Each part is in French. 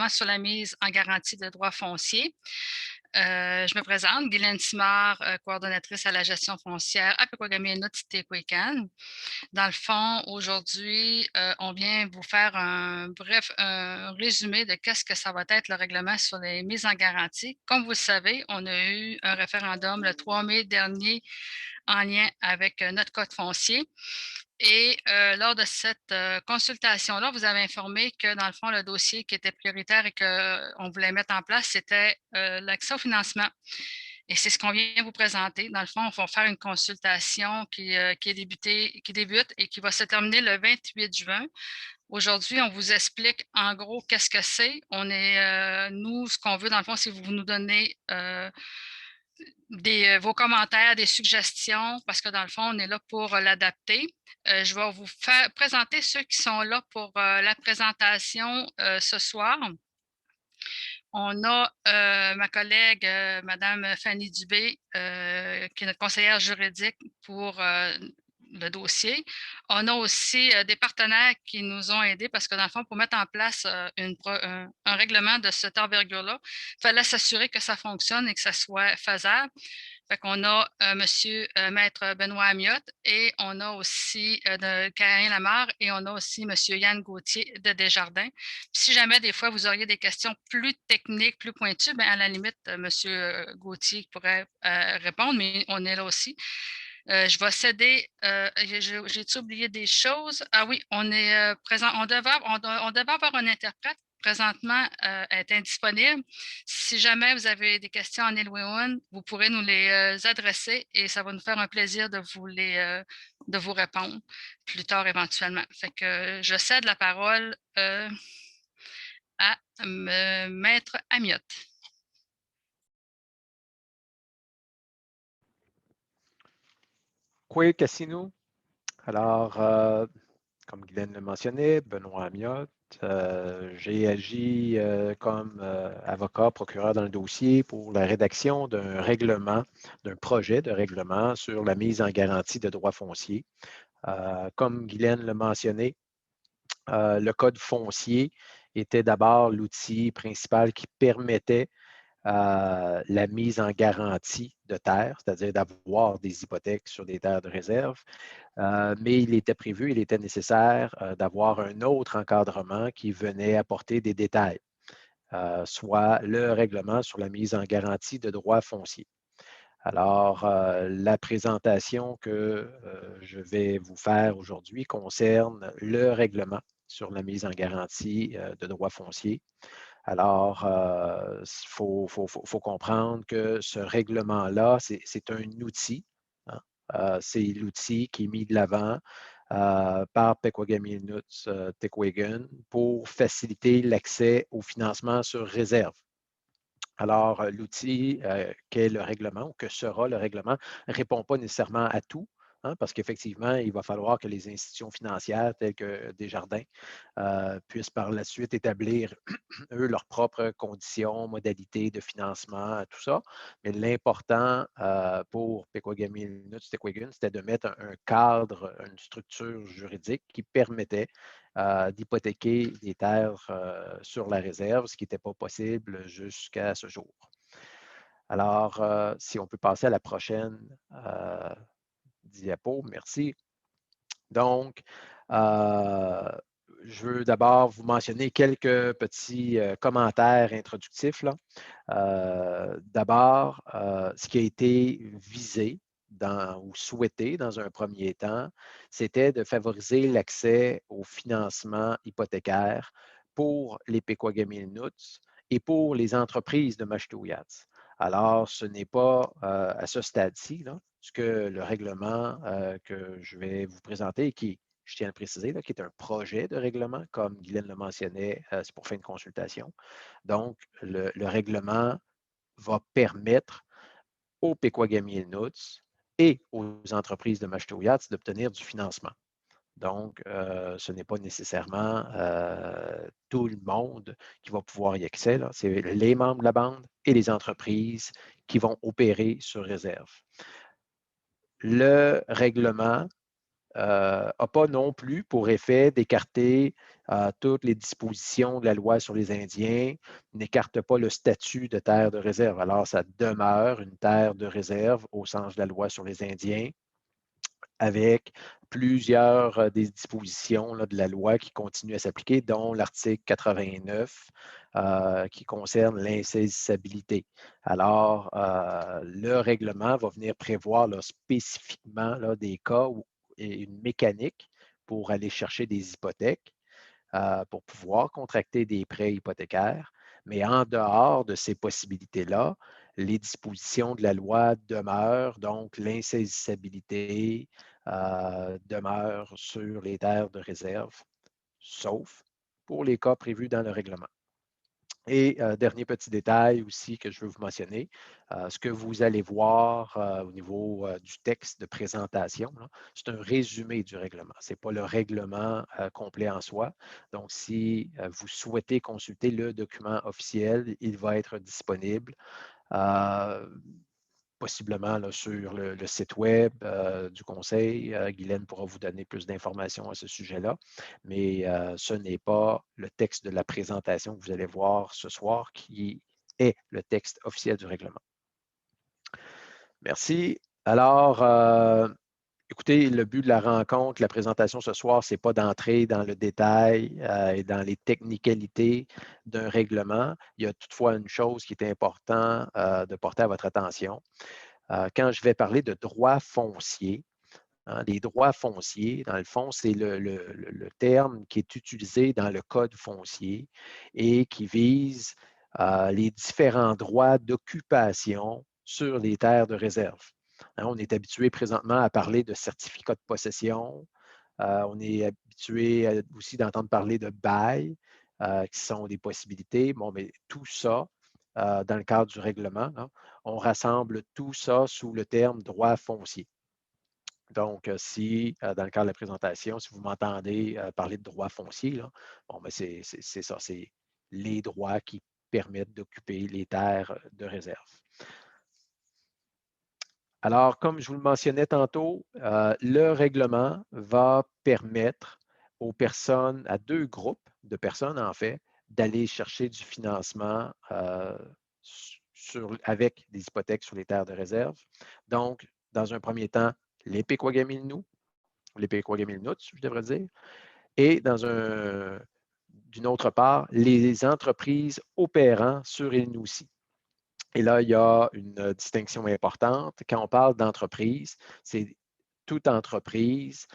sur la mise en garantie de droits fonciers. Je me présente, Guylaine Simard, coordonnatrice à la gestion foncière à Pequagamianout-Téquécan. Dans le fond, aujourd'hui, on vient vous faire un résumé de qu'est-ce que ça va être le règlement sur les mises en garantie. Comme vous le savez, on a eu un référendum le 3 mai dernier en lien avec notre code foncier. Et lors de cette consultation-là, vous avez informé que, dans le fond, le dossier qui était prioritaire et qu'on voulait mettre en place, c'était l'accès au financement. Et c'est ce qu'on vient vous présenter. Dans le fond, on va faire une consultation qui débute et qui va se terminer le 28 juin. Aujourd'hui, on vous explique en gros qu'est-ce que c'est. Nous, ce qu'on veut, dans le fond, c'est que vous nous donnez vos commentaires, des suggestions, parce que dans le fond, on est là pour l'adapter. Je vais vous faire présenter ceux qui sont là pour la présentation ce soir. On a ma collègue, Madame Fanny Dubé, qui est notre conseillère juridique pour le dossier. On a aussi des partenaires qui nous ont aidés parce que, dans le fond, pour mettre en place un règlement de cette envergure-là, il fallait s'assurer que ça fonctionne et que ça soit faisable. Fait qu'on a Monsieur Maître Benoît Amiotte et on a aussi Karine Lamarre et on a aussi Monsieur Yann Gauthier de Desjardins. Puis si jamais des fois vous auriez des questions plus techniques, plus pointues, bien, à la limite, Monsieur Gauthier pourrait répondre, mais on est là aussi. Je vais céder. J'ai-tu oublié des choses? Ah oui, on est présent. On devait avoir un interprète. Présentement, elle est indisponible. Si jamais vous avez des questions en Ilwewin, vous pourrez nous les adresser et ça va nous faire un plaisir de de vous répondre plus tard éventuellement. Fait que je cède la parole à Maître Amiotte. Oui, Cassino. Alors, comme Guylaine le mentionnait, Benoît Amiotte, j'ai agi comme avocat, procureur dans le dossier pour la rédaction d'un règlement, d'un projet de règlement sur la mise en garantie de droits fonciers. Comme Guylaine le mentionnait, le code foncier était d'abord l'outil principal qui permettait la mise en garantie de terres, c'est-à-dire d'avoir des hypothèques sur des terres de réserve. Mais il était prévu, il était nécessaire d'avoir un autre encadrement qui venait apporter des détails, soit le règlement sur la mise en garantie de droits fonciers. Alors, la présentation que je vais vous faire aujourd'hui concerne le règlement sur la mise en garantie de droits fonciers. Alors, il faut comprendre que ce règlement-là, c'est un outil. Hein. C'est l'outil qui est mis de l'avant par Pequagamianout-Téquégan pour faciliter l'accès au financement sur réserve. Alors, l'outil qu'est le règlement ou que sera le règlement ne répond pas nécessairement à tout, hein, parce qu'effectivement, il va falloir que les institutions financières telles que Desjardins puissent par la suite établir, eux, leurs propres conditions, modalités de financement, tout ça. Mais l'important pour Pequagamianout-Téquégan, c'était de mettre un cadre, une structure juridique qui permettait d'hypothéquer des terres sur la réserve, ce qui n'était pas possible jusqu'à ce jour. Alors, si on peut passer à la prochaine diapo, merci. Donc, je veux d'abord vous mentionner quelques petits commentaires introductifs. D'abord, ce qui a été visé ou souhaité dans un premier temps, c'était de favoriser l'accès au financement hypothécaire pour les Pequagamianout et pour les entreprises de Mashtouiats. Alors, ce n'est pas à ce stade-ci ce que le règlement que je vais vous présenter, qui, je tiens à le préciser, qui est un projet de règlement, comme Guylaine le mentionnait, c'est pour faire une consultation. Donc, le règlement va permettre aux Pequagamianout et aux entreprises de Mashtouiats d'obtenir du financement. Donc, ce n'est pas nécessairement tout le monde qui va pouvoir y accéder. C'est les membres de la bande et les entreprises qui vont opérer sur réserve. Le règlement n'a pas non plus pour effet d'écarter toutes les dispositions de la loi sur les Indiens n'écartent pas le statut de terre de réserve. Alors, ça demeure une terre de réserve au sens de la loi sur les Indiens, avec plusieurs des dispositions là, de la loi qui continuent à s'appliquer, dont l'article 89 qui concerne l'insaisissabilité. Alors, le règlement va venir prévoir là, spécifiquement là, des cas et une mécanique pour aller chercher des hypothèques, pour pouvoir contracter des prêts hypothécaires. Mais en dehors de ces possibilités-là, les dispositions de la loi demeurent, donc l'insaisissabilité demeure sur les terres de réserve, sauf pour les cas prévus dans le règlement. Et dernier petit détail aussi que je veux vous mentionner, ce que vous allez voir au niveau du texte de présentation, c'est un résumé du règlement. Ce n'est pas le règlement complet en soi. Donc, si vous souhaitez consulter le document officiel, il va être disponible. Possiblement là, sur le site web du conseil. Guylaine pourra vous donner plus d'informations à ce sujet-là, mais ce n'est pas le texte de la présentation que vous allez voir ce soir qui est le texte officiel du règlement. Merci. Alors, écoutez, le but de la rencontre, la présentation ce soir, ce n'est pas d'entrer dans le détail et dans les technicalités d'un règlement. Il y a toutefois une chose qui est importante de porter à votre attention. Quand je vais parler de droits fonciers, les droits fonciers, dans le fond, c'est le terme qui est utilisé dans le Code foncier et qui vise les différents droits d'occupation sur les terres de réserve. On est habitué présentement à parler de certificats de possession. On est habitué aussi d'entendre parler de bail, qui sont des possibilités. Bon, mais tout ça, dans le cadre du règlement, on rassemble tout ça sous le terme droit foncier. Donc, si, dans le cadre de la présentation, si vous m'entendez parler de droit foncier, là, bon, ben c'est ça, c'est les droits qui permettent d'occuper les terres de réserve. Alors, comme je vous le mentionnais tantôt, le règlement va permettre aux personnes, à deux groupes de personnes en fait, d'aller chercher du financement avec des hypothèques sur les terres de réserve. Donc, dans un premier temps, les Pequawagamirnu, les Pequawagamirnuts, je devrais dire, et d'une autre part, les entreprises opérant sur Ilnusi. Et là, il y a une distinction importante. Quand on parle d'entreprise, c'est toute entreprise,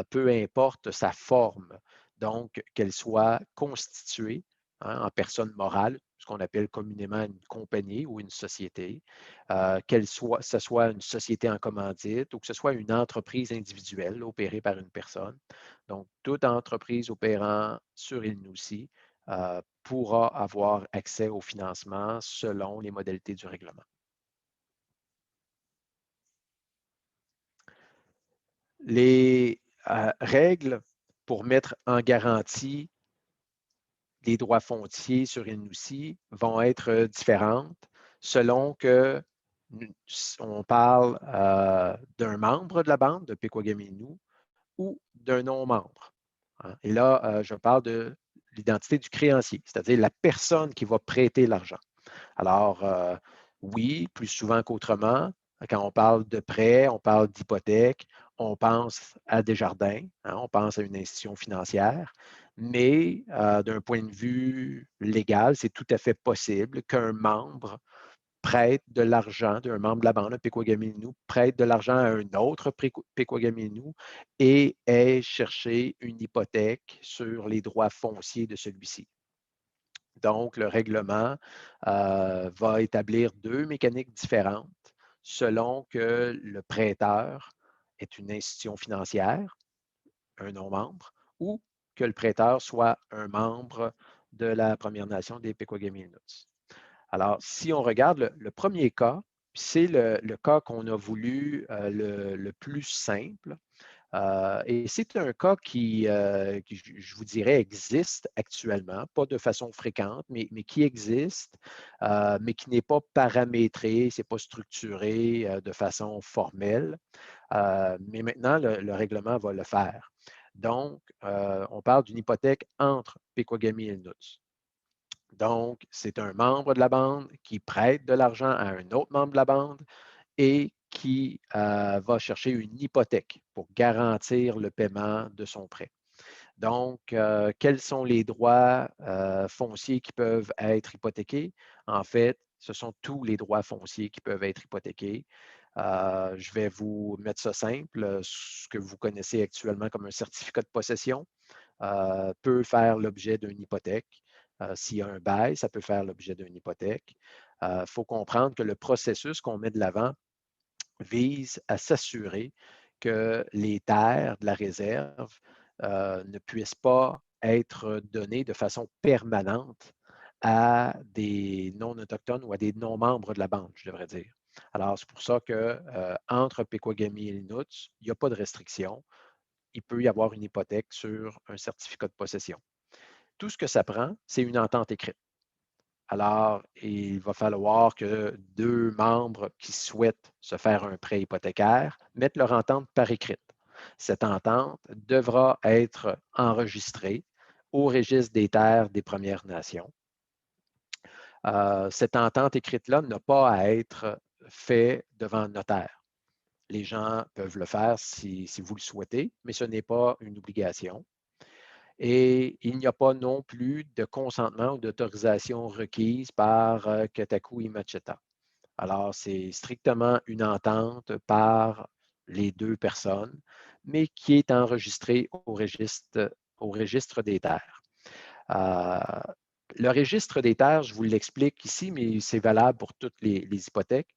peu importe sa forme, donc qu'elle soit constituée en personne morale, ce qu'on appelle communément une compagnie ou une société, que ce soit une société en commandite ou que ce soit une entreprise individuelle opérée par une personne. Donc, toute entreprise opérant sur Ilnusi pourra avoir accès au financement selon les modalités du règlement. Les règles pour mettre en garantie les droits fonciers sur Inussi vont être différentes selon que on parle d'un membre de la bande de Pequawagamirnu ou d'un non-membre. Et là, je parle de l'identité du créancier, c'est-à-dire la personne qui va prêter l'argent. Alors, oui, plus souvent qu'autrement, quand on parle de prêt, on parle d'hypothèque, on pense à Desjardins, on pense à une institution financière, mais d'un point de vue légal, c'est tout à fait possible qu'un membre prête de l'argent, d'un membre de la bande, un Pequawagamirnu, prête de l'argent à un autre Pequawagamirnu et ait cherché une hypothèque sur les droits fonciers de celui-ci. Donc, le règlement va établir deux mécaniques différentes selon que le prêteur est une institution financière, un non-membre, ou que le prêteur soit un membre de la Première Nation des Pequawagamirnuts. Alors, si on regarde le premier cas, c'est le cas qu'on a voulu le plus simple. Et c'est un cas qui, je vous dirais, existe actuellement, pas de façon fréquente, mais qui existe, mais qui n'est pas paramétré, ce n'est pas structuré de façon formelle. Mais maintenant, le règlement va le faire. Donc, on parle d'une hypothèque entre Pequagami et Lnoots. Donc, c'est un membre de la bande qui prête de l'argent à un autre membre de la bande et qui va chercher une hypothèque pour garantir le paiement de son prêt. Donc, quels sont les droits fonciers qui peuvent être hypothéqués? En fait, ce sont tous les droits fonciers qui peuvent être hypothéqués. Je vais vous mettre ça simple. Ce que vous connaissez actuellement comme un certificat de possession peut faire l'objet d'une hypothèque. S'il y a un bail, ça peut faire l'objet d'une hypothèque. Il faut comprendre que le processus qu'on met de l'avant vise à s'assurer que les terres de la réserve ne puissent pas être données de façon permanente à des non-autochtones ou à des non-membres de la bande, je devrais dire. Alors, c'est pour ça que entre Pequagami et Inuits, il n'y a pas de restriction. Il peut y avoir une hypothèque sur un certificat de possession. Tout ce que ça prend, c'est une entente écrite. Alors, il va falloir que deux membres qui souhaitent se faire un prêt hypothécaire mettent leur entente par écrite. Cette entente devra être enregistrée au registre des terres des Premières Nations. Cette entente écrite-là n'a pas à être faite devant un notaire. Les gens peuvent le faire si vous le souhaitez, mais ce n'est pas une obligation. Et il n'y a pas non plus de consentement ou d'autorisation requise par Kataku et Macheta. Alors, c'est strictement une entente par les deux personnes, mais qui est enregistrée au registre des terres. Euh, le registre des terres, je vous l'explique ici, mais c'est valable pour toutes les hypothèques.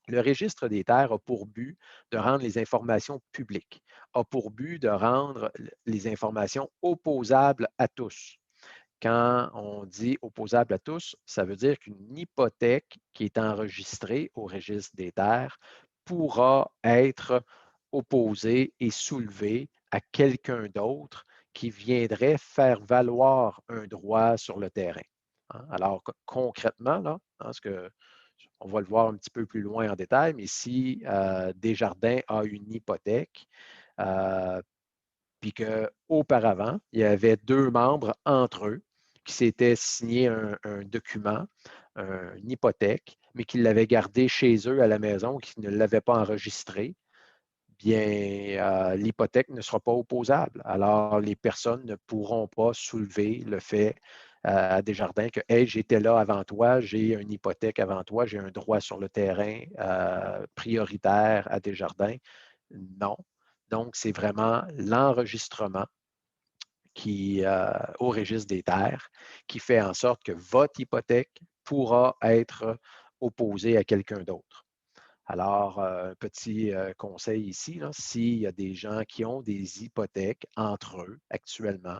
Le registre des terres a pour but de rendre les informations publiques, a pour but de rendre les informations opposables à tous. Quand on dit opposable à tous, ça veut dire qu'une hypothèque qui est enregistrée au registre des terres pourra être opposée et soulevée à quelqu'un d'autre qui viendrait faire valoir un droit sur le terrain. Alors, concrètement, là, on va le voir un petit peu plus loin en détail, mais si Desjardins a une hypothèque, puis qu'auparavant, il y avait deux membres entre eux qui s'étaient signé un document, une hypothèque, mais qui l'avaient gardé chez eux à la maison, qui ne l'avaient pas enregistré, bien, l'hypothèque ne sera pas opposable. Alors, les personnes ne pourront pas soulever le fait à Desjardins que, hey, j'étais là avant toi, j'ai une hypothèque avant toi, j'ai un droit sur le terrain prioritaire à Desjardins. Non. Donc, c'est vraiment l'enregistrement au registre des terres qui fait en sorte que votre hypothèque pourra être opposée à quelqu'un d'autre. Alors, un petit conseil ici, s'il y a des gens qui ont des hypothèques entre eux actuellement,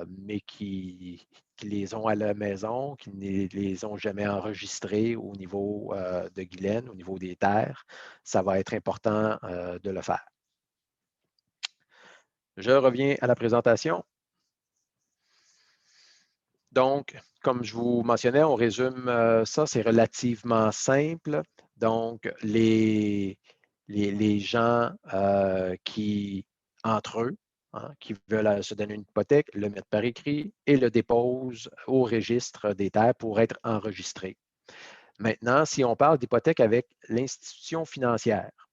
mais qui les ont à la maison, qui ne les ont jamais enregistrées au niveau de Guylaine, au niveau des terres, ça va être important de le faire. Je reviens à la présentation. Donc, comme je vous mentionnais, on résume ça, c'est relativement simple. Donc, les gens qui, entre eux, qui veulent se donner une hypothèque, le mettent par écrit et le déposent au registre des terres pour être enregistrés. Maintenant, si on parle d'hypothèque avec l'institution financière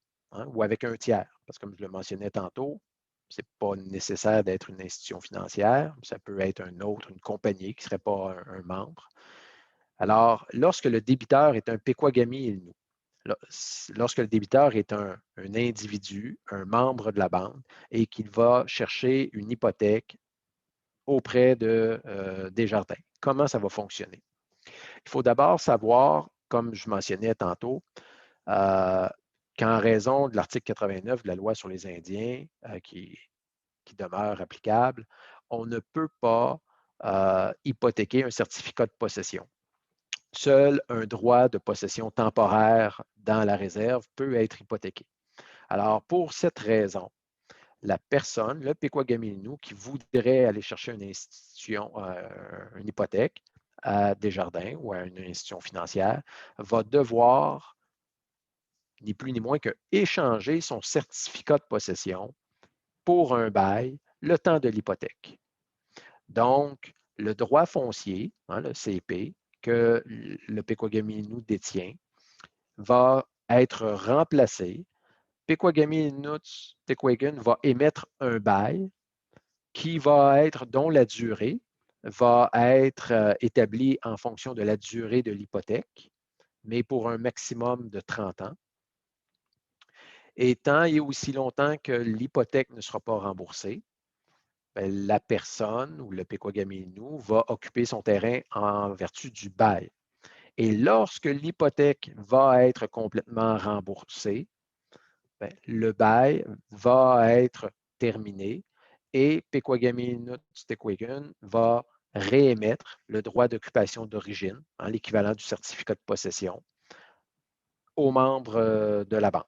ou avec un tiers, parce que comme je le mentionnais tantôt, ce n'est pas nécessaire d'être une institution financière, ça peut être un autre, une compagnie qui ne serait pas un membre. Alors, lorsque le débiteur est un Pequagami Ilnu, lorsque le débiteur est un individu, un membre de la bande, et qu'il va chercher une hypothèque auprès de Desjardins, comment ça va fonctionner? Il faut d'abord savoir, comme je mentionnais tantôt, qu'en raison de l'article 89 de la loi sur les Indiens, qui demeure applicable, on ne peut pas hypothéquer un certificat de possession. Seul un droit de possession temporaire dans la réserve peut être hypothéqué. Alors, pour cette raison, la personne, le Pequagami-Innu, qui voudrait aller chercher une institution, une hypothèque à Desjardins ou à une institution financière, va devoir, ni plus ni moins que échanger son certificat de possession pour un bail le temps de l'hypothèque. Donc, le droit foncier, hein, le CP, que le Pequagami Innu détient, va être remplacé. Pequagami Inuit Tequagen va émettre un bail dont la durée va être établie en fonction de la durée de l'hypothèque, mais pour un maximum de 30 ans. Et tant et aussi longtemps que l'hypothèque ne sera pas remboursée, la personne ou le Pequagami Innu va occuper son terrain en vertu du bail. Et lorsque l'hypothèque va être complètement remboursée, le bail va être terminé et Pequagami Innu Tequagen va réémettre le droit d'occupation d'origine, hein, l'équivalent du certificat de possession, aux membres de la banque.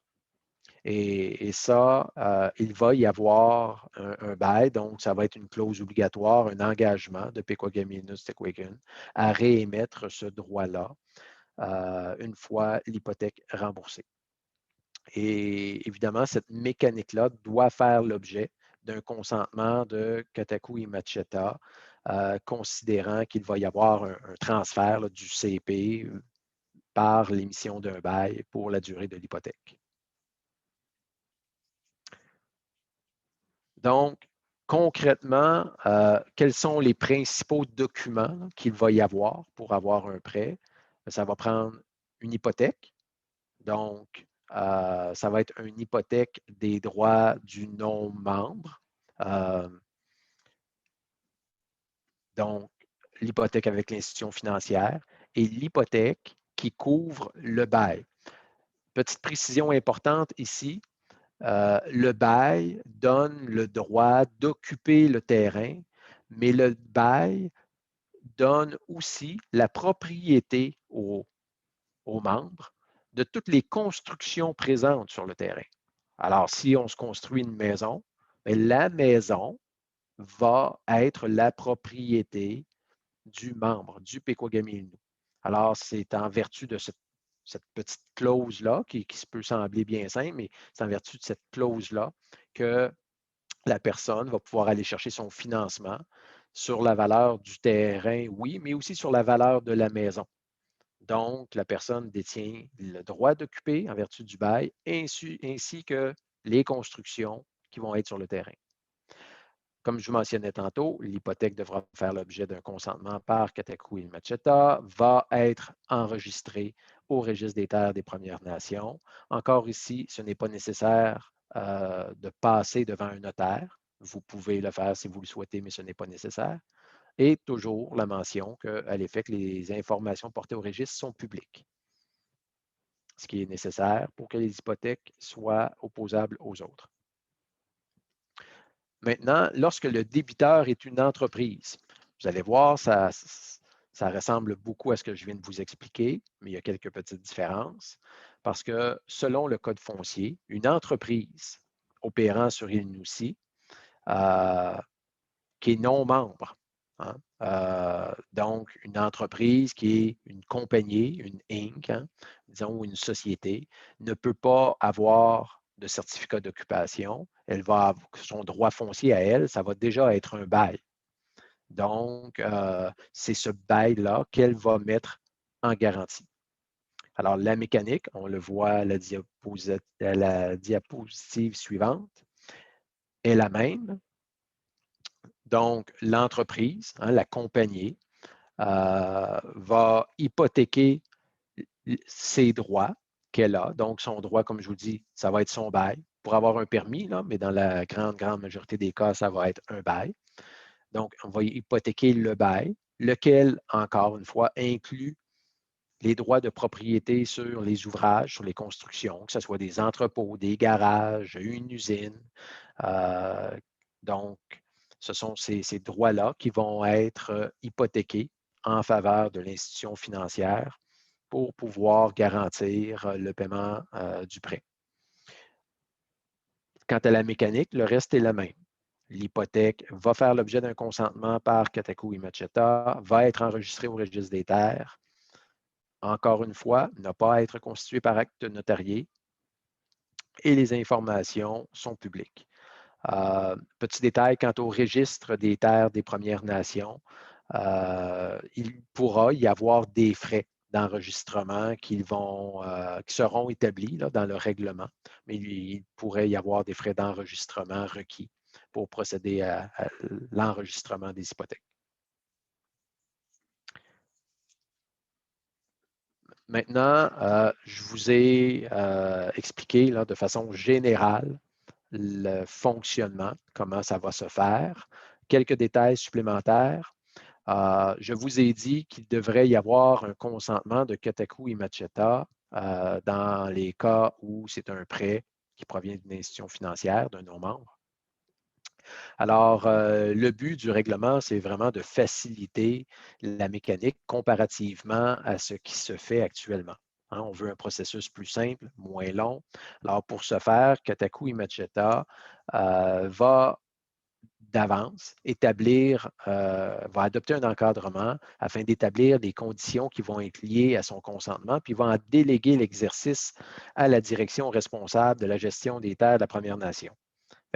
Et ça, il va y avoir un bail, donc ça va être une clause obligatoire, un engagement de Pequagami Innu Tequagen à réémettre ce droit-là une fois l'hypothèque remboursée. Et évidemment, cette mécanique-là doit faire l'objet d'un consentement de Kataku et Macheta, considérant qu'il va y avoir un transfert là, du CP par l'émission d'un bail pour la durée de l'hypothèque. Donc, concrètement, quels sont les principaux documents qu'il va y avoir pour avoir un prêt? Ça va prendre une hypothèque. Donc, ça va être une hypothèque des droits du non-membre. Donc, l'hypothèque avec l'institution financière et l'hypothèque qui couvre le bail. Petite précision importante ici, le bail donne le droit d'occuper le terrain, mais le bail donne aussi la propriété aux membres de toutes les constructions présentes sur le terrain. Alors, si on se construit une maison, la maison va être la propriété du membre, du Pequagami Innu. Alors, c'est en vertu de cette petite clause-là, qui se peut sembler bien simple, mais c'est en vertu de cette clause-là que la personne va pouvoir aller chercher son financement sur la valeur du terrain, oui, mais aussi sur la valeur de la maison. Donc, la personne détient le droit d'occuper en vertu du bail, ainsi que les constructions qui vont être sur le terrain. Comme je vous mentionnais tantôt, l'hypothèque devra faire l'objet d'un consentement par Kataku et Macheta, va être enregistrée au registre des terres des Premières Nations. Encore ici, ce n'est pas nécessaire de passer devant un notaire. Vous pouvez le faire si vous le souhaitez, mais ce n'est pas nécessaire. Et toujours la mention qu'à l'effet que les informations portées au registre sont publiques, ce qui est nécessaire pour que les hypothèques soient opposables aux autres. Maintenant, lorsque le débiteur est une entreprise, vous allez voir, ça ressemble beaucoup à ce que je viens de vous expliquer, mais il y a quelques petites différences parce que selon le code foncier, une entreprise opérant sur Ilinoussi qui est non membre, hein, donc une entreprise qui est une compagnie, une Inc., hein, disons, une société, ne peut pas avoir de certificat d'occupation. Elle va avoir son droit foncier à elle, ça va déjà être un bail. Donc, c'est ce bail-là qu'elle va mettre en garantie. Alors, la mécanique, on le voit à la diapositive suivante, est la même. Donc, l'entreprise, hein, la compagnie, va hypothéquer ses droits qu'elle a. Donc, son droit, comme je vous dis, ça va être son bail. Pour avoir un permis, là, mais dans la grande majorité des cas, ça va être un bail. Donc, on va hypothéquer le bail, lequel, encore une fois, inclut les droits de propriété sur les ouvrages, sur les constructions, que ce soit des entrepôts, des garages, une usine. Donc, ce sont ces droits-là qui vont être hypothéqués en faveur de l'institution financière pour pouvoir garantir le paiement du prêt. Quant à la mécanique, le reste est le même. L'hypothèque va faire l'objet d'un consentement par Kataku et Macheta, va être enregistrée au registre des terres. Encore une fois, ne pas être constituée par acte notarié et les informations sont publiques. Petit détail quant au registre des terres des Premières Nations, il pourra y avoir des frais d'enregistrement qui seront établis là, dans le règlement, mais il pourrait y avoir des frais d'enregistrement requis pour procéder à l'enregistrement des hypothèques. Maintenant, je vous ai expliqué là, de façon générale le fonctionnement, comment ça va se faire. Quelques détails supplémentaires. Je vous ai dit qu'il devrait y avoir un consentement de Kotaku et Macheta dans les cas où c'est un prêt qui provient d'une institution financière, d'un non-membre. Alors, le but du règlement, c'est vraiment de faciliter la mécanique comparativement à ce qui se fait actuellement. Hein, on veut un processus plus simple, moins long. Alors, pour ce faire, Kotaku et Macheta va d'avance va adopter un encadrement afin d'établir des conditions qui vont être liées à son consentement, puis va en déléguer l'exercice à la direction responsable de la gestion des terres de la Première Nation.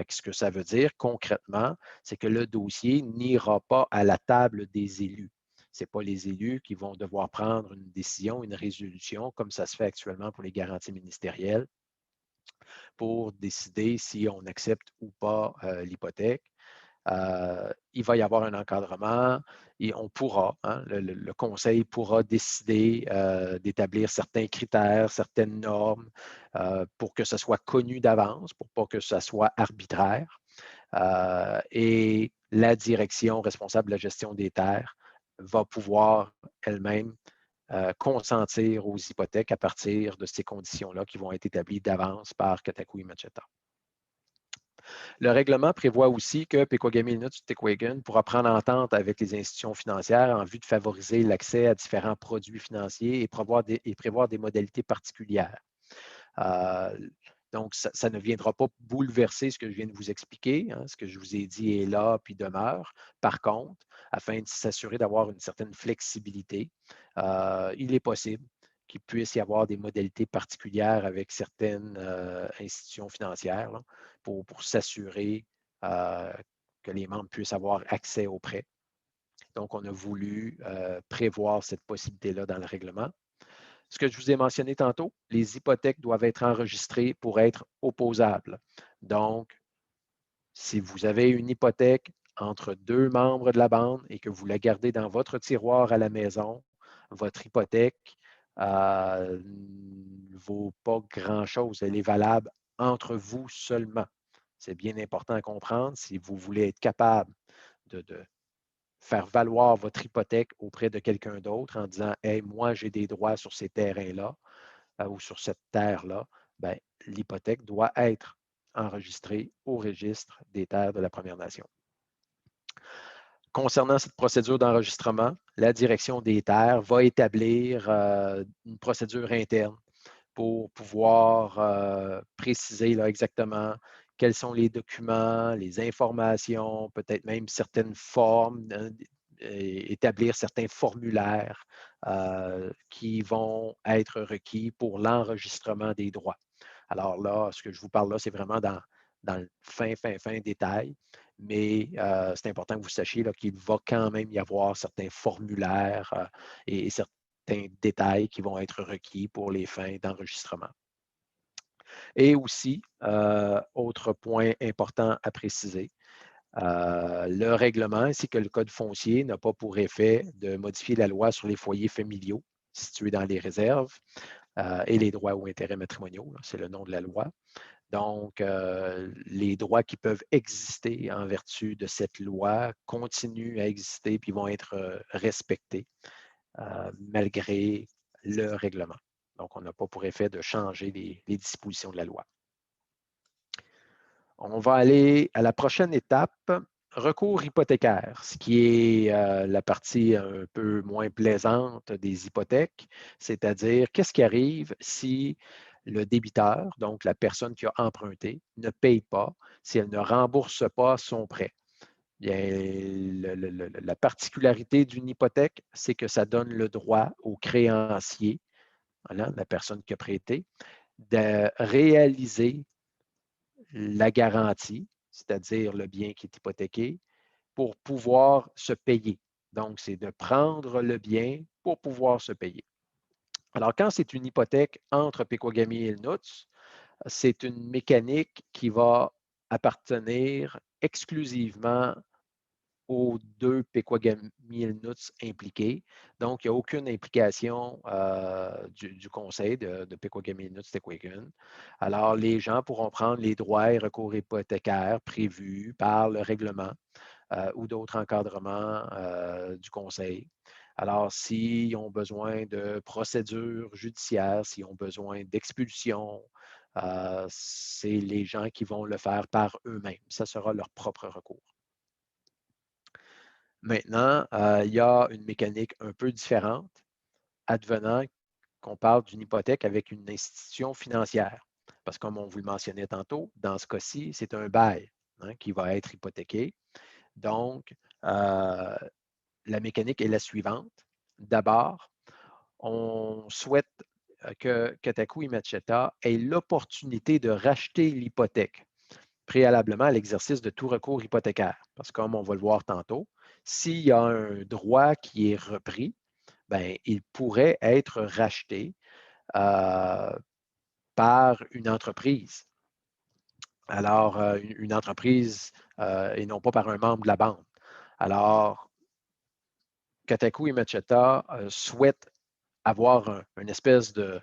Ce que ça veut dire concrètement, c'est que le dossier n'ira pas à la table des élus. Ce n'est pas les élus qui vont devoir prendre une décision, une résolution, comme ça se fait actuellement pour les garanties ministérielles, pour décider si on accepte ou pas l'hypothèque. Il va y avoir un encadrement et on pourra, hein, le conseil pourra décider d'établir certains critères, certaines normes pour que ce soit connu d'avance, pour pas que ce soit arbitraire. Et la direction responsable de la gestion des terres va pouvoir elle-même consentir aux hypothèques à partir de ces conditions-là qui vont être établies d'avance par Kotaku et Macheta. Le règlement prévoit aussi que Pequawagami Inuit Tikwagan pourra prendre entente avec les institutions financières en vue de favoriser l'accès à différents produits financiers et prévoir des modalités particulières. Donc, ça ne viendra pas bouleverser ce que je viens de vous expliquer. Hein, ce que je vous ai dit est là puis demeure. Par contre, afin de s'assurer d'avoir une certaine flexibilité, il est possible qu'il puisse y avoir des modalités particulières avec certaines institutions financières là, pour s'assurer que les membres puissent avoir accès aux prêts. Donc, on a voulu prévoir cette possibilité-là dans le règlement. Ce que je vous ai mentionné tantôt, les hypothèques doivent être enregistrées pour être opposables. Donc, si vous avez une hypothèque entre deux membres de la bande et que vous la gardez dans votre tiroir à la maison, votre hypothèque ne vaut pas grand-chose. Elle est valable entre vous seulement. C'est bien important à comprendre si vous voulez être capable de faire valoir votre hypothèque auprès de quelqu'un d'autre en disant « Hey, moi, j'ai des droits sur ces terrains-là ou sur cette terre-là », bien, l'hypothèque doit être enregistrée au registre des terres de la Première Nation. Concernant cette procédure d'enregistrement, la direction des terres va établir une procédure interne pour pouvoir préciser là, exactement quels sont les documents, les informations, peut-être même certaines formes, établir certains formulaires qui vont être requis pour l'enregistrement des droits. Alors là, ce que je vous parle là, c'est vraiment dans le fin détail, mais c'est important que vous sachiez qu'il va quand même y avoir certains formulaires et certains détails qui vont être requis pour les fins d'enregistrement. Et aussi, autre point important à préciser, le règlement ainsi que le Code foncier n'a pas pour effet de modifier la loi sur les foyers familiaux situés dans les réserves et les droits ou intérêts matrimoniaux, c'est le nom de la loi. Donc, les droits qui peuvent exister en vertu de cette loi continuent à exister puis vont être respectés malgré le règlement. Donc, on n'a pas pour effet de changer les dispositions de la loi. On va aller à la prochaine étape, recours hypothécaire, ce qui est la partie un peu moins plaisante des hypothèques, c'est-à-dire qu'est-ce qui arrive si le débiteur, donc la personne qui a emprunté, ne paye pas, si elle ne rembourse pas son prêt. Bien, la particularité d'une hypothèque, c'est que ça donne le droit au créancier, voilà, la personne qui a prêté, de réaliser la garantie, c'est-à-dire le bien qui est hypothéqué, pour pouvoir se payer. Donc, c'est de prendre le bien pour pouvoir se payer. Alors, quand c'est une hypothèque entre Pequagami et le NUTS, c'est une mécanique qui va appartenir exclusivement aux deux Pequagami et le NUTS impliqués. Donc, il n'y a aucune implication du conseil de Pequagami et le NUTS Tequagan. Alors, les gens pourront prendre les droits et recours hypothécaires prévus par le règlement ou d'autres encadrements du conseil. Alors, s'ils ont besoin de procédures judiciaires, s'ils ont besoin d'expulsion, c'est les gens qui vont le faire par eux-mêmes. Ça sera leur propre recours. Maintenant, il y a une mécanique un peu différente, advenant qu'on parle d'une hypothèque avec une institution financière. Parce que comme on vous le mentionnait tantôt, dans ce cas-ci, c'est un bail qui va être hypothéqué. Donc, la mécanique est la suivante. D'abord, on souhaite que Kataku Imacheta ait l'opportunité de racheter l'hypothèque préalablement à l'exercice de tout recours hypothécaire. Parce que comme on va le voir tantôt, s'il y a un droit qui est repris, bien, il pourrait être racheté par une entreprise. Alors, une entreprise et non pas par un membre de la bande. Alors, Kataku et Macheta souhaitent avoir une espèce de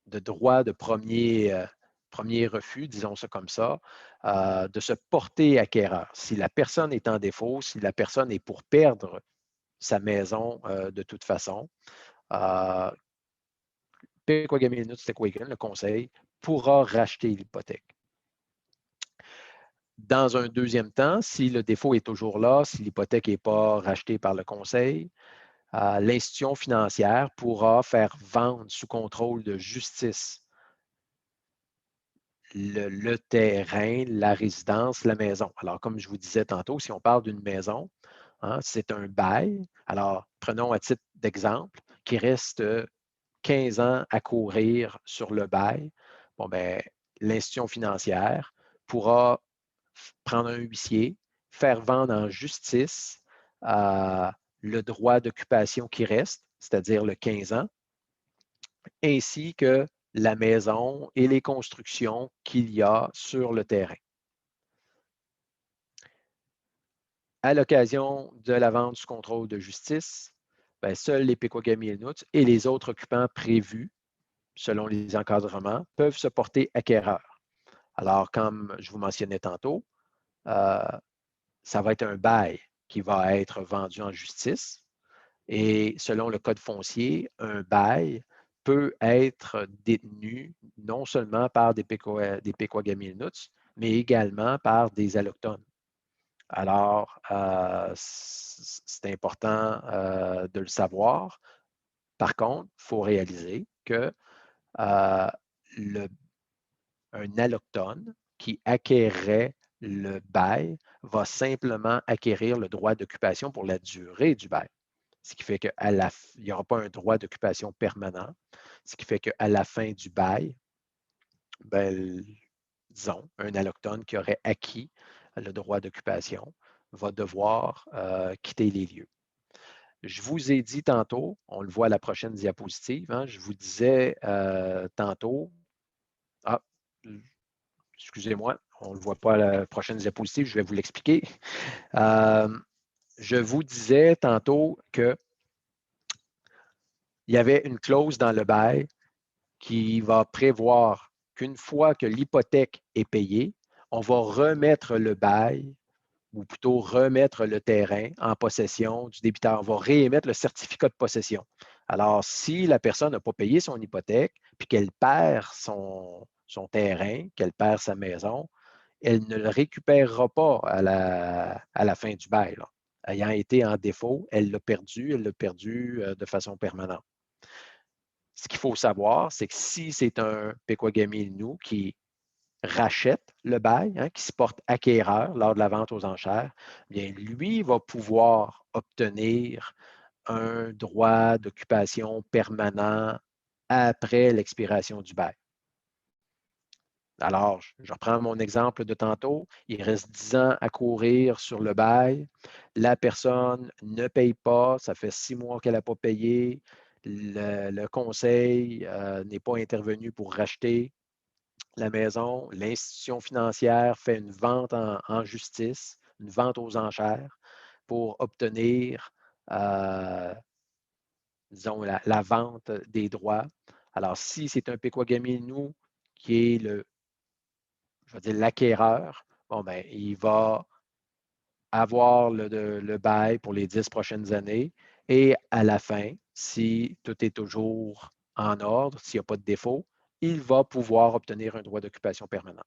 droit de premier refus, disons ça comme ça, de se porter acquéreur. Si la personne est en défaut, si la personne est pour perdre sa maison de toute façon, le conseil pourra racheter l'hypothèque. Dans un deuxième temps, si le défaut est toujours là, si l'hypothèque n'est pas rachetée par le conseil, l'institution financière pourra faire vendre sous contrôle de justice le terrain, la résidence, la maison. Alors, comme je vous disais tantôt, si on parle d'une maison, c'est un bail. Alors, prenons à titre d'exemple, qui reste 15 ans à courir sur le bail. Bon, ben, l'institution financière pourra prendre un huissier, faire vendre en justice le droit d'occupation qui reste, c'est-à-dire le 15 ans, ainsi que la maison et les constructions qu'il y a sur le terrain. À l'occasion de la vente sous contrôle de justice, bien, seuls les Pequagami et Nuts et les autres occupants prévus, selon les encadrements, peuvent se porter acquéreurs. Alors, comme je vous mentionnais tantôt, ça va être un bail qui va être vendu en justice. Et selon le Code foncier, un bail peut être détenu non seulement par des Pequagami et Nuts, mais également par des allochtones. Alors, c'est important de le savoir. Par contre, il faut réaliser que un allochtone qui acquérait le bail va simplement acquérir le droit d'occupation pour la durée du bail. Ce qui fait qu'il n'y aura pas un droit d'occupation permanent. Ce qui fait qu'à la fin du bail, ben, disons, un allochtone qui aurait acquis le droit d'occupation va devoir quitter les lieux. Je vous ai dit tantôt, on le voit à la prochaine diapositive, je vous disais tantôt, excusez-moi, on ne le voit pas à la prochaine diapositive, je vais vous l'expliquer. Je vous disais tantôt qu'il y avait une clause dans le bail qui va prévoir qu'une fois que l'hypothèque est payée, on va remettre le bail ou plutôt remettre le terrain en possession du débiteur. On va réémettre le certificat de possession. Alors, si la personne n'a pas payé son hypothèque, puis qu'elle perd son terrain, qu'elle perd sa maison, elle ne le récupérera pas à la fin du bail. Là. Ayant été en défaut, elle l'a perdu de façon permanente. Ce qu'il faut savoir, c'est que si c'est un Pequagami Innu qui rachète le bail, qui se porte acquéreur lors de la vente aux enchères, bien, lui va pouvoir obtenir un droit d'occupation permanent après l'expiration du bail. Alors, je reprends mon exemple de tantôt. Il reste 10 ans à courir sur le bail. La personne ne paye pas. Ça fait 6 mois qu'elle n'a pas payé. Le conseil n'est pas intervenu pour racheter la maison. L'institution financière fait une vente en justice, une vente aux enchères pour obtenir, disons, la vente des droits. Alors, si c'est un Pequagaminou qui est je vais dire, l'acquéreur, bon, ben, il va avoir le bail pour les 10 prochaines années et à la fin, si tout est toujours en ordre, s'il n'y a pas de défaut, il va pouvoir obtenir un droit d'occupation permanent.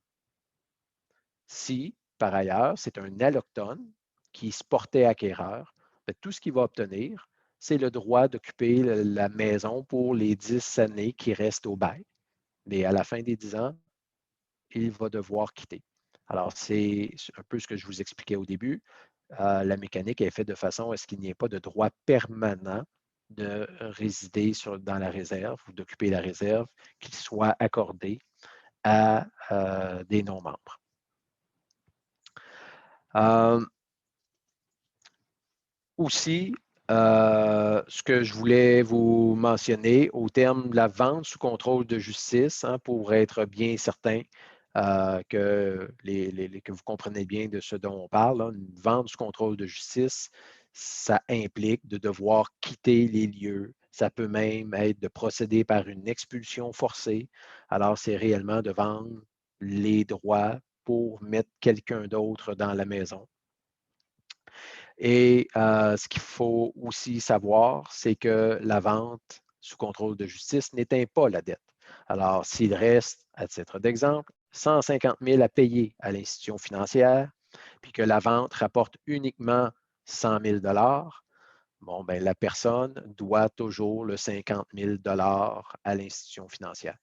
Si, par ailleurs, c'est un alloctone qui se portait acquéreur, bien, tout ce qu'il va obtenir, c'est le droit d'occuper la maison pour les 10 années qui restent au bail. Mais à la fin des 10 ans, il va devoir quitter. Alors, c'est un peu ce que je vous expliquais au début. La mécanique est faite de façon à ce qu'il n'y ait pas de droit permanent de résider dans la réserve ou d'occuper la réserve qui soit accordé à des non-membres. Aussi, ce que je voulais vous mentionner au terme de la vente sous contrôle de justice, hein, pour être bien certain que vous comprenez bien de ce dont on parle, hein, une vente sous contrôle de justice, ça implique de devoir quitter les lieux. Ça peut même être de procéder par une expulsion forcée. Alors, c'est réellement de vendre les droits pour mettre quelqu'un d'autre dans la maison. Et ce qu'il faut aussi savoir, c'est que la vente sous contrôle de justice n'éteint pas la dette. Alors, s'il reste, à titre d'exemple, 150 000 à payer à l'institution financière, puis que la vente rapporte uniquement 100 000 bon, ben, la personne doit toujours le 50 000 à l'institution financière.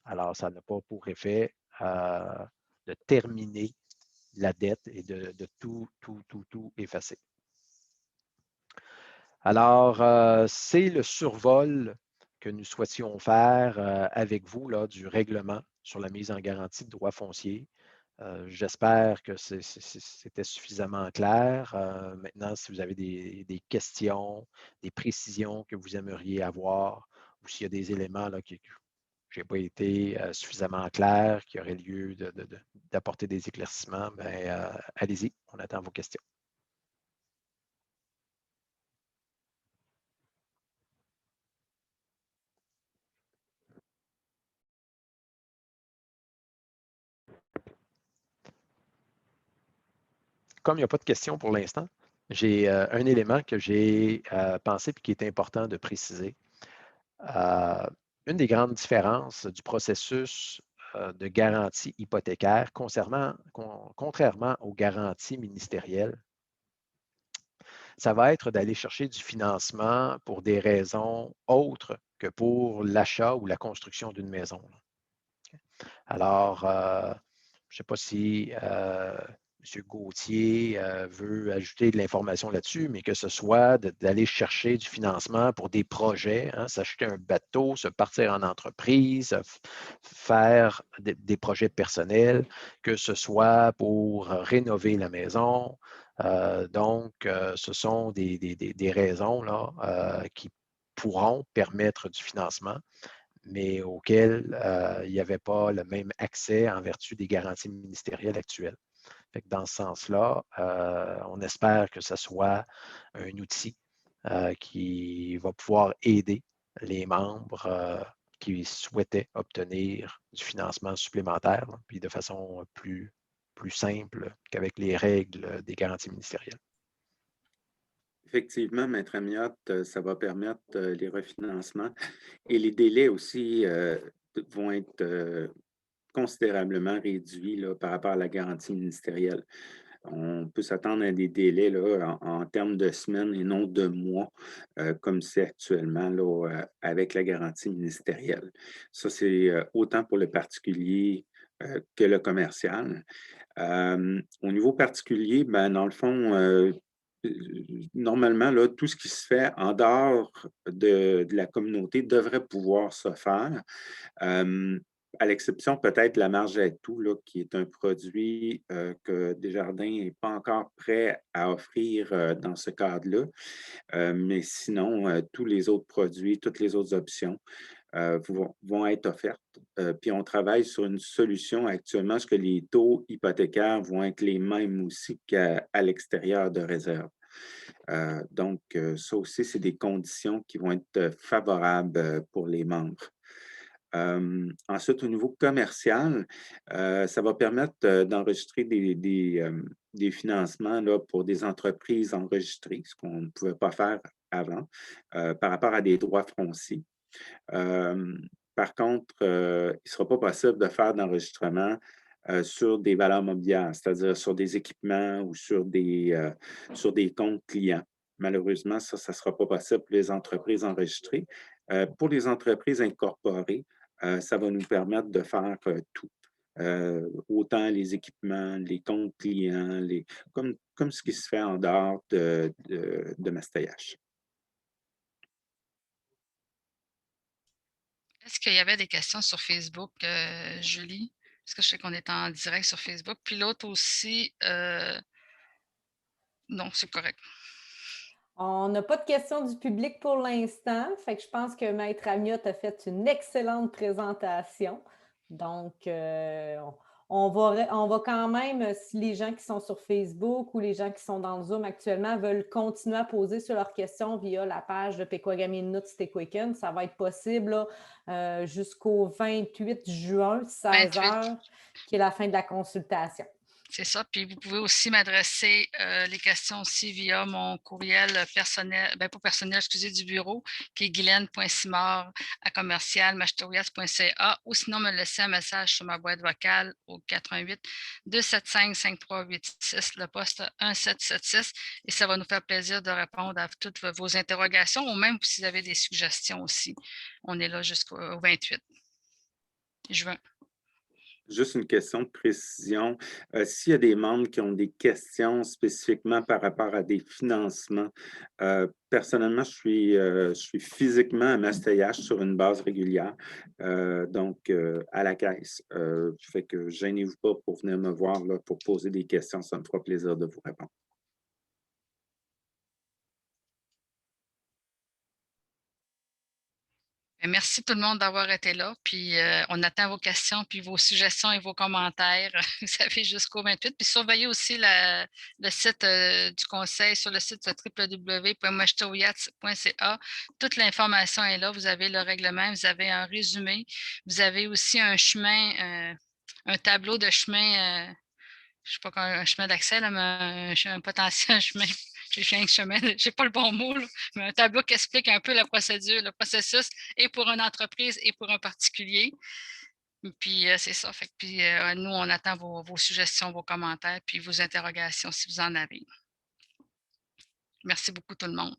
Alors, ça n'a pas pour effet de terminer la dette et de tout effacer. Alors, c'est le survol que nous souhaitions faire avec vous là, du règlement sur la mise en garantie de droits fonciers. J'espère que c'était suffisamment clair. Maintenant, si vous avez des questions, des précisions que vous aimeriez avoir, ou s'il y a des éléments là, qui n'ai pas été suffisamment clair, qui auraient lieu d'apporter des éclaircissements, ben, allez-y, on attend vos questions. Comme il n'y a pas de questions pour l'instant, j'ai un élément que j'ai pensé et qui est important de préciser. Une des grandes différences du processus de garantie hypothécaire contrairement aux garanties ministérielles, ça va être d'aller chercher du financement pour des raisons autres que pour l'achat ou la construction d'une maison. Alors, je ne sais pas si M. Gauthier veut ajouter de l'information là-dessus, mais que ce soit d'aller chercher du financement pour des projets, hein, s'acheter un bateau, se partir en entreprise, faire des projets personnels, que ce soit pour rénover la maison. Donc, ce sont des raisons là, qui pourront permettre du financement, mais auquel il n'y avait pas le même accès en vertu des garanties ministérielles actuelles. Fait que dans ce sens-là, on espère que ce soit un outil qui va pouvoir aider les membres qui souhaitaient obtenir du financement supplémentaire, là, puis de façon plus simple qu'avec les règles des garanties ministérielles. Effectivement, Maître Amiotte, ça va permettre les refinancements et les délais aussi vont être considérablement réduits là, par rapport à la garantie ministérielle. On peut s'attendre à des délais là, en termes de semaines et non de mois, comme c'est actuellement là, avec la garantie ministérielle. Ça, c'est autant pour le particulier que le commercial. Au niveau particulier, ben, dans le fond, normalement, là, tout ce qui se fait en dehors de la communauté devrait pouvoir se faire. à l'exception peut-être de la marge à tout, là, qui est un produit que Desjardins n'est pas encore prêt à offrir dans ce cadre-là. Mais sinon, tous les autres produits, toutes les autres options vont être offertes. Puis on travaille sur une solution actuellement, parce que les taux hypothécaires vont être les mêmes aussi qu'à l'extérieur de réserve. Donc, ça aussi, c'est des conditions qui vont être favorables pour les membres. Ensuite, au niveau commercial, ça va permettre d'enregistrer des financements là, pour des entreprises enregistrées, ce qu'on ne pouvait pas faire avant, par rapport à des droits fonciers. Par contre, il ne sera pas possible de faire d'enregistrement sur des valeurs mobilières, c'est-à-dire sur des équipements ou sur des comptes clients. Malheureusement, ça ne sera pas possible pour les entreprises enregistrées. Pour les entreprises incorporées, ça va nous permettre de faire tout. Autant les équipements, les comptes clients, comme ce qui se fait en dehors de Mastayache. Est-ce qu'il y avait des questions sur Facebook, Julie? Parce que je sais qu'on est en direct sur Facebook. Puis l'autre aussi, non, c'est correct. On n'a pas de questions du public pour l'instant. Fait que je pense que Maître Amiot a fait une excellente présentation. Donc, on va quand même, si les gens qui sont sur Facebook ou les gens qui sont dans le Zoom actuellement veulent continuer à poser sur leurs questions via la page de Pequawagamin Nuts Tequaken, ça va être possible là, jusqu'au 28 juin, 16 h, qui est la fin de la consultation. C'est ça. Puis vous pouvez aussi m'adresser les questions aussi via mon courriel personnel, pas personnel, excusez, du bureau, qui est guylaine.simard@commercial-machetorias.ca, ou sinon me laisser un message sur ma boîte vocale au 88 275 5386, le poste 1776, et ça va nous faire plaisir de répondre à toutes vos interrogations, ou même si vous avez des suggestions aussi. On est là jusqu'au 28 juin. Juste une question de précision. S'il y a des membres qui ont des questions spécifiquement par rapport à des financements, personnellement, je suis physiquement à Mastayache sur une base régulière, donc à la caisse. Fait que gênez-vous pas pour venir me voir là, pour poser des questions. Ça me fera plaisir de vous répondre. Merci tout le monde d'avoir été là. Puis on attend vos questions, puis vos suggestions et vos commentaires. Vous savez, jusqu'au 28. Puis surveillez aussi le site du conseil sur le site www.machetorias.ca. Toute l'information est là. Vous avez le règlement, vous avez un résumé. Vous avez aussi un chemin, un tableau de chemin, je ne sais pas, un chemin d'accès, mais un potentiel chemin. Je n'ai pas le bon mot, là, mais un tableau qui explique un peu la procédure, le processus, et pour une entreprise et pour un particulier. Puis c'est ça. Fait que, puis, nous, on attend vos suggestions, vos commentaires, puis vos interrogations si vous en avez. Merci beaucoup tout le monde.